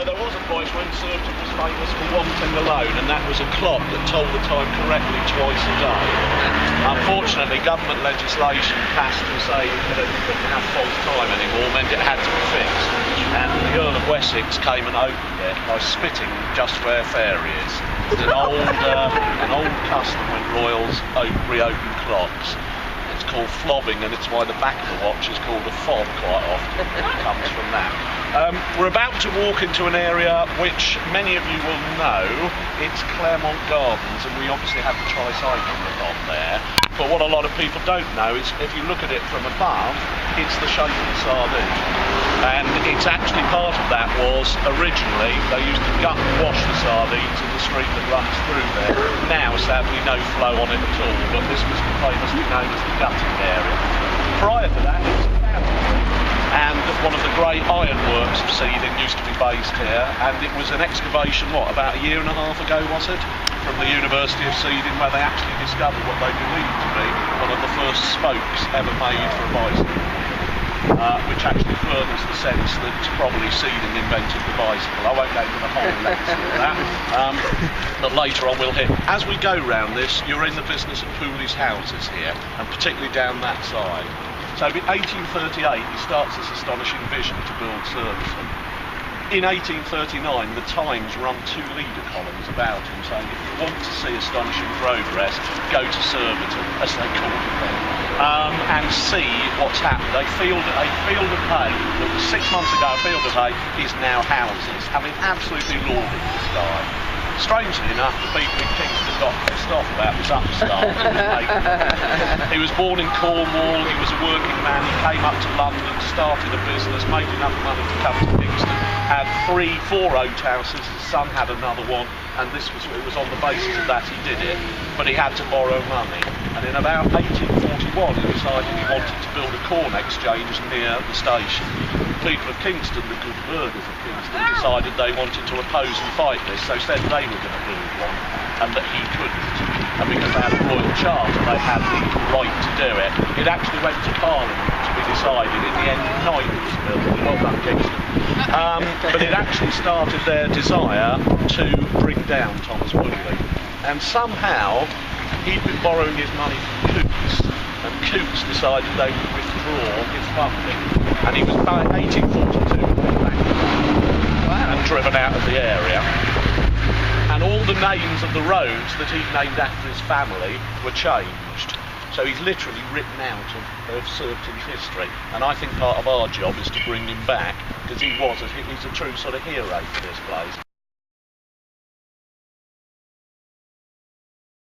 there was a point when Surbiton was famous for one thing alone, and that was a clock that told the time correctly twice a day. Unfortunately, government legislation passed to say that it couldn't have false time anymore, meant it had to be fixed. And the Earl of Wessex came and opened it by spitting just where Fairy is. It's an old custom when royals reopen clocks. It's called flobbing, and it's why the back of the watch is called a fob quite often. It comes from that. We're about to walk into an area which many of you will know. It's Claremont Gardens, and we obviously have the tricycle on there. But what a lot of people don't know is if you look at it from above, it's the shape of the sardine. And it's actually part of that was originally they used to gut and wash the sardines in the stream that runs through there. Now, sadly, no flow on it at all, but this was famously known as the gutting area. Prior to that, it was a foundry, and one of the great ironworks of Seething used to be based here, and it was an excavation, about a year and a half ago, was it? From the University of Seething, where they actually discovered what they believed to be one of the first spokes ever made for a bicycle. Which actually furthers the sense that probably Seething invented the bicycle. I won't go into the whole lecture of that, but later on we'll hit. As we go round this, you're in the business of Pooley's houses here, and particularly down that side. So in 1838 he starts this astonishing vision to build Surbiton. In 1839 the Times run 2 leader columns about him saying if you want to see astonishing progress, go to Surbiton, as they called it then. And see what's happened. A field of hay that was 6 months ago a field of hay is now houses, having absolutely lauded this guy. Strangely enough, the people in Kingston got pissed off about this upstart. He was born in Cornwall, he was a working man, he came up to London, started a business, made enough money to come to Kingston, had 3-4 outhouses, his son had another one, and it was on the basis of that he did it, but he had to borrow money. And in about 1841 he decided he wanted to build a corn exchange near the station. The people of Kingston, the good burghers of Kingston, decided they wanted to oppose and fight this, so said they were going to build one, and that he couldn't. And because they had a royal charter, they had the right to do it. It actually went to Parliament to be decided. In the end, 9 was built. Well done, Kingston. But it actually started their desire to bring down Thomas Pooley. And somehow, he'd been borrowing his money from Coutts, and Coutts decided they would withdraw his funding. And he was by 1842 and driven out of the area. And all the names of the roads that he'd named after his family were changed. So he's literally written out of Surbiton's history. And I think part of our job is to bring him back, because he's a true sort of hero for this place.